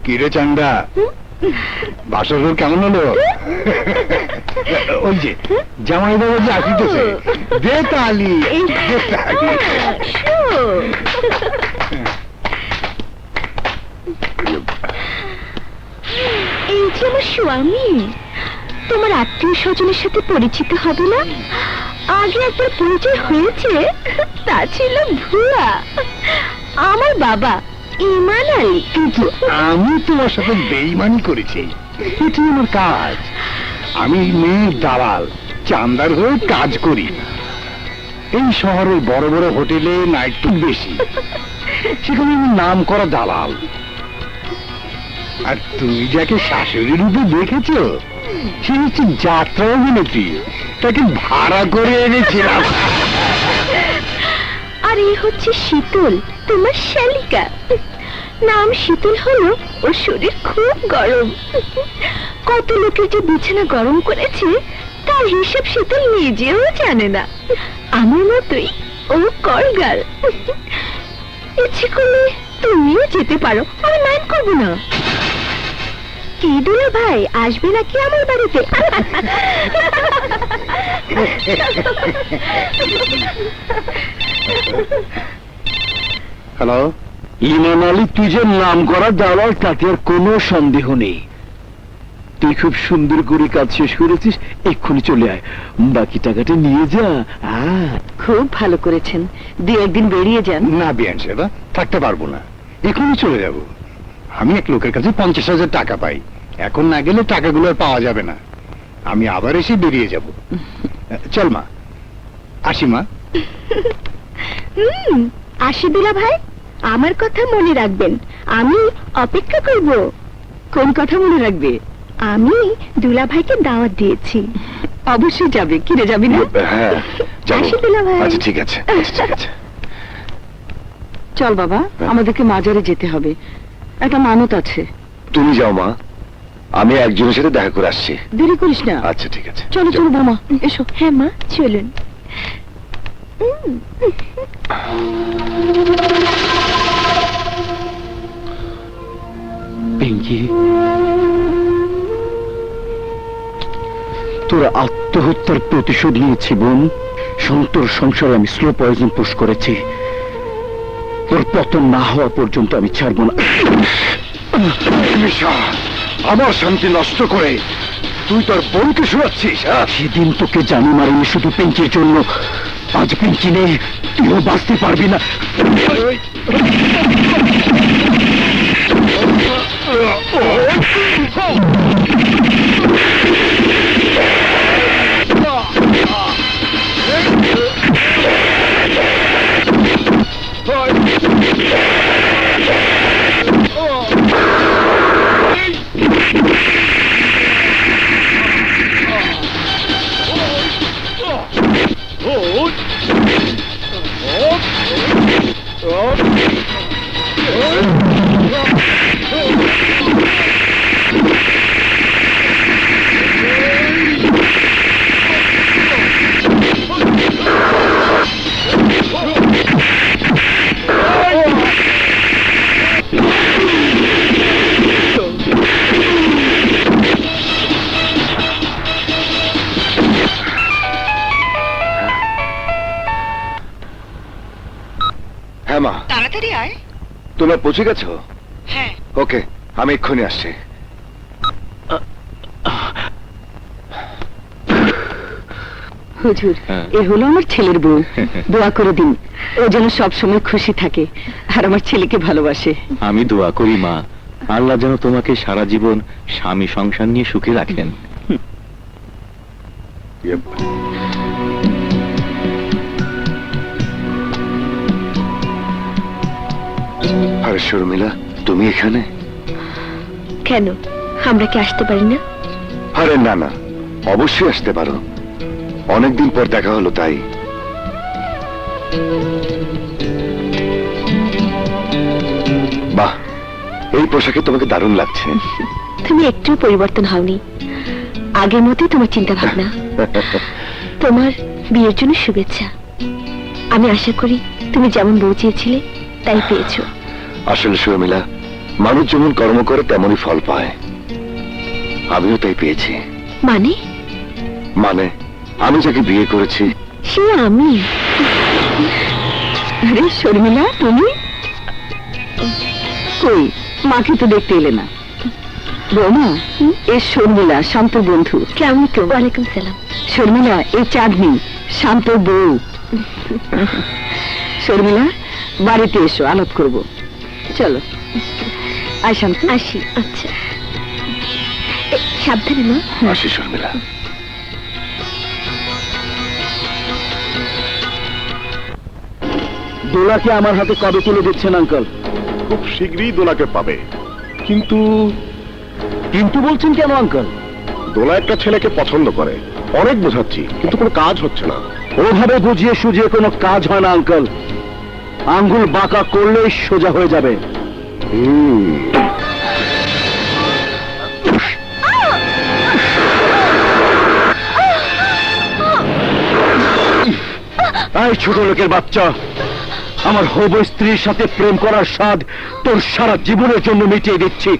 কিরে চান্দা, বাসর কেমন হলো? ওই যে জামাই বাবা যে আসিতেছে, দে তালি। এই যে আমার স্বামী, তোমার আত্মীয় স্বজনের সাথে পরিচিত হবে না? আগে একবার পরিচয় হয়েছে, তা ছিল ভুয়া। আমার বাবা ইমান আলী। কিন্তু আমি তোমার সাথে বেইমানি করেছি, এটি আমার কাজ। আমি মেয়ের দালাল, চান্দার হয়ে কাজ করি। এই শহরের বড় বড় হোটেলে নাইট ক্লাব বেশি, সেখানে আমি নাম করা দালাল। আর তুমি যাকে শাশুড়ি রূপে দেখেছো, সে হচ্ছে যাত্রা অভিনেত্রী, তাকে ভাড়া করে এনেছিলাম। আর এই হচ্ছে শীতল, তোমার শালিকা। নাম শীতল হলো, ওর শরীর খুব গরম। কত লোকের যে বিছানা গরম করেছে, তার হিসাব শীতল নিজেও জানে না। আমার মতোই ও করগাল। ইচ্ছে করলে তুমিও যেতে পারো, আমি মাইন্ড করবো না। কি দুলা ভাই, আসবে নাকি আমার বাড়িতে? হ্যালো, ইমান আলী, তুই যে নাম করা দালাল, তাতে আর কোনো সন্দেহ নেই। তুই খুব সুন্দর করে কাজ শেষ করেছিস, এক্ষুনি চলে আয়, বাকি টাকাটা নিয়ে যা। খুব ভালো করেছেন, দু একদিন বেরিয়ে যান। না বিয়ান সেবা, থাকতে পারবো না, এখনই চলে যাব। আমি এক লোকের কাছে 50,000 টাকা পাই, এখন না গেলে টাকাগুলো আর পাওয়া যাবে না। আমি আবার এসে বেরিয়ে যাব। চল মা, আসি মা। আসি দুলা ভাই, আমার কথা মনে রাখবেন, আমি অপেক্ষা করব। কোন কথা মনে রাখবে? আমি দুলা ভাইকে দাওয়াত দিয়েছি, অবশ্যই যাবে। কিরে, যাবি না? হ্যাঁ, আসি দুলা ভাই। আচ্ছা ঠিক আছে, ঠিক আছে। চল বাবা, আমাদেরকে মাজারে যেতে হবে, একটা মানত আছে। তুমি যাও মা, আমি একজনের সাথে দেখা করে আসছি। দেরি করিস না। আচ্ছা ঠিক আছে। চলো চলো বৌমা, এসো। হ্যাঁ মা, চলুন। পিঙ্কি, তোর আত্মহত্যার প্রতিশোধ নিয়েছি বোন। সন্তোর সংসারে আমি স্লো পয়জন পুশ করেছি, তোর পতন না হওয়া পর্যন্ত আমি ছাড়ব না। আমার শান্তি নষ্ট করে তুই তোর বোনকে শোনাচ্ছিস? সেদিন তোকে জানি মারিনি শুধু পিঙ্কির জন্য, আজ পিঙ্কি নেই, তুইও বাঁচতে পারবি না। হ্যাঁ মা, তাড়াতাড়ি আয়। তোমরা পৌঁছে গেছো? হ্যাঁ। ওকে, আমি এক্ষুনি আসছি। হুজুর, এ হলো আমার ছেলের বউ। দোয়া করে দিন, ও যেন সব সময় খুশি থাকে আর আমার ছেলেকে ভালোবাসে। আমি দোয়া করি মা, আল্লাহ যেন তোমাকে সারা জীবন স্বামী সংসার নিয়ে সুখে রাখেন। আরে শর্মিলা, তুমি এখানে? কেন, আমরা কি আসতে পারি না? আরে না না, অবশ্যই আসতে পারো, অনেকদিন পর দেখা হলো তাই। বাহ, এই পোশাকে তোমাকে দারুণ লাগছে। তুমি একটু পরিবর্তন হওনি, আগের মতোই তোমার চিন্তা ভাবনা। তোমার বিয়ের জন্য শুভেচ্ছা। আমি আশা করি তুমি যেমন বউ চেয়েছিলে তাই পেয়েছো। আসলে শর্মিলা, মানুষ যেমন কর্ম করে তেমনই ফল পায়। আমিও তাই পেয়েছি। মানে? মানে আমি যাকে বিয়ে করেছি সে আমি। আরে শর্মিলা, তুমি কই? মাকে তো দেখতে এলে না। বৌমা, এ শর্মিলা, শান্ত বন্ধু। কেমন? ওয়ালাইকুম সালাম। শর্মিলা, এই চাঁদনি, শান্ত বউ। শর্মিলা, বাড়িতে এসো, আলাপ করব। চলো। আয় শান্ত। আসি। আচ্ছা, সাবধানে মা। আসি শর্মিলা। দোলাকে আমার হাতে কবে তুলে দিচ্ছেন আঙ্কেল? খুব শীঘ্রই দোলাকে পাবে। কিন্তু কিন্তু বলছেন কেন আঙ্কেল? দোলা একটা ছেলেকে পছন্দ করে। অনেক বোঝাচ্ছি, কিন্তু কোনো কাজ হচ্ছে না। ওভাবে বুঝিয়ে সুঝিয়ে কোনো কাজ হয় না আঙ্কেল। আঙ্গুল বাঁকা করলেই সোজা হয়ে যাবে। এই ছোট লোকের বাচ্চা, আমার হবু স্ত্রীর সাথে প্রেম করার স্বাদ তোর সারা জীবনের জন্য মিটিয়ে দিচ্ছি।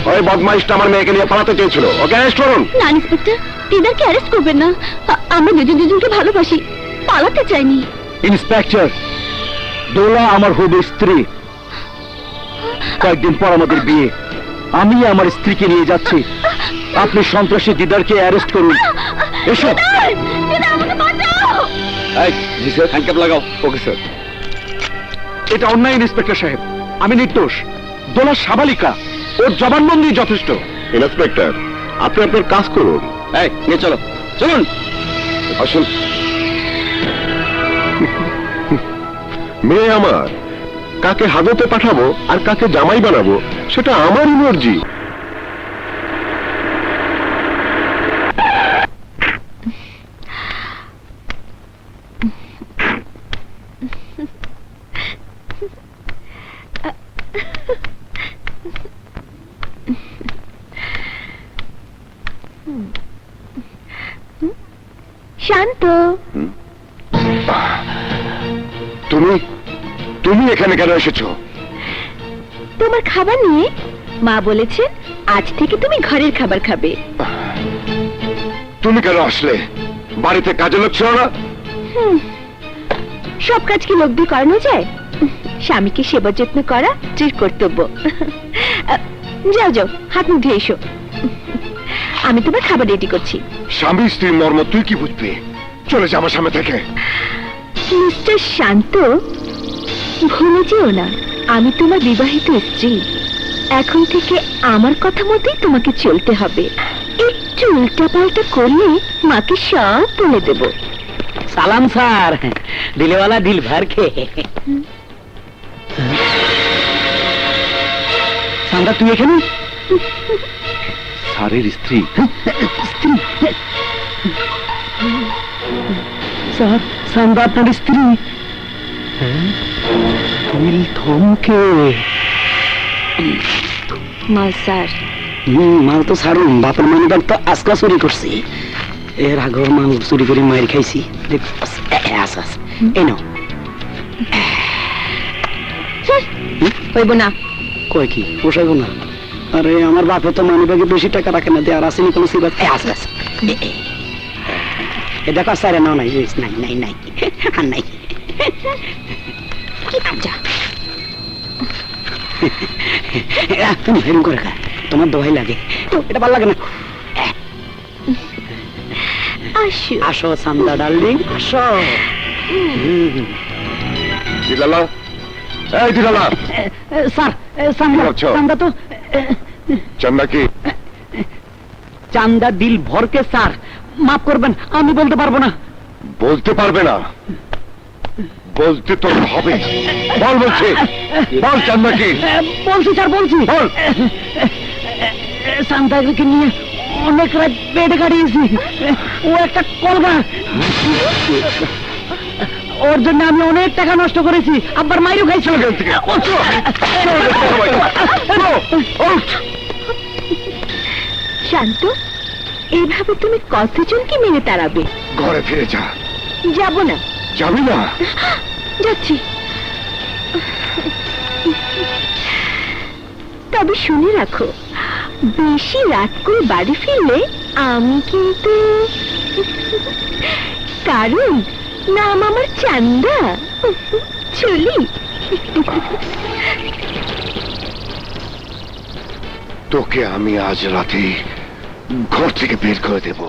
ওই বদমাইশটা আমার মেয়েকে নিয়ে পালাতে চেয়েছিল, ওকে অ্যারেস্ট করুন। না ইন্সপেক্টর, দিদারকে অ্যারেস্ট করবেন না। আমরা দুজনকে ভালোবাসি, পালাতে চাইনি। ইন্সপেক্টর, দোলা আমার হবু স্ত্রী। কয়েকদিন পর আমাদের বিয়ে। আমি আমার স্ত্রীকে নিয়ে যাচ্ছি। আপনি সন্ত্রাসী দিদারকে অ্যারেস্ট করুন। এসো। দিদা, আমাকে বাঁচাও। জি স্যার, হ্যান্ডকাপ লাগাও। Okay sir. এটা অন্যায় ইন্সপেক্টর সাহেব, আমি নির্দোষ। দোলা সাবালিকা, ওর জবানবন্দি যথেষ্ট। ইন্সপেক্টর, আপনি আপনার কাজ করুন। এই নিয়ে চলো, চলুন। আসুন। মেয়ে আমার, কাকে হাজতে পাঠাবো আর কাকে জামাই বানাবো সেটা আমারই মর্জি। শান্ত, তুমি তুমি এখানে কেন এসেছো? তোমার খাবার নিয়ে। মা বলেছেন আজ থেকে তুমি ঘরের খাবার খাবে। তুমি কেন আসলে? বাড়িতে কাজে লোক ছিল না? সব কাজ কি লোক দিয়ে করানো যায়? স্বামীকে সেবা যত্ন করা স্ত্রীর কর্তব্য। যাও যাও, হাত মুখ ধুয়ে এসো। আমি তোমার খাবার রেডি করছি। স্বামী স্ত্রীর মর্ম তুই কি বুঝবি? চলে যা আমার সামনে থেকে। মিস্টার শান্ত, ভুলে যেও না আমি তোমার বিবাহিত স্ত্রী। এখন থেকে আমার কথা মতোই তোমাকে চলতে হবে। একটু উল্টাপাল্টা করলে মাকে সব বলে দেব। সালাম স্যার, দিলেওয়ালা দিল ভর কে। সান্দা, তুই এখানে? স্যারের স্ত্রী। স্যার, সান্দা আপনার স্ত্রী। দিল থমকে। মাল স্যার। মাল তো ছাড়ুন, বাপের মানিব্যাগ তো আজকা চুরি করছি। এর আগের মাল চুরি করে মায়ের খাইছি। এই নাও। হইব না। কয় কি পোষাইব না? আরে আমার বাপে তো মানিব্যাগে বেশি টাকা রাখে না, দিয়ে আর আসেনি কোনো সিবাস। এ দেখো স্যার, নাও নাই নাই নাই নাই আর নাই। যা, তুমি হেরুম করে খা, তোমার দোহাই লাগে। এটা ভালো লাগে না। আসো। আসো সান্দা ডার্লিং, আসো। দিলালা, এই দিলালা, স্যার কি ভাবছো? চান্দা তো চান্দা কি? চান্দা দিল ভরকে স্যার, মাফ করবেন, আমি বলতে পারবো না। বলতে পারবে না? বলতে তো হবে। বল বলছে, বল চান্দা কি? বলছি স্যার, বলছি। বল। চান্দাকে নিয়ে অনেক রাত বেডে কাটিয়েছি। ও একটা কলগা, ওর জন্য আমি অনেক টাকা নষ্ট করেছি, আবার মাইরও খাইছি। এখান থেকে। শান্ত, এইভাবে তুমি কতজনকে মেরে তাড়াবে? ঘরে ফিরে যা। যাব না। যাবি না? যাচ্ছি। তবে শুনে রাখো, বেশি রাত করে বাড়ি ফিরলে আমি কিন্তু, কারণ নাম আমার চান্দা। চলি। তোকে আমি আজ রাতে ঘর থেকে বের করে দেব।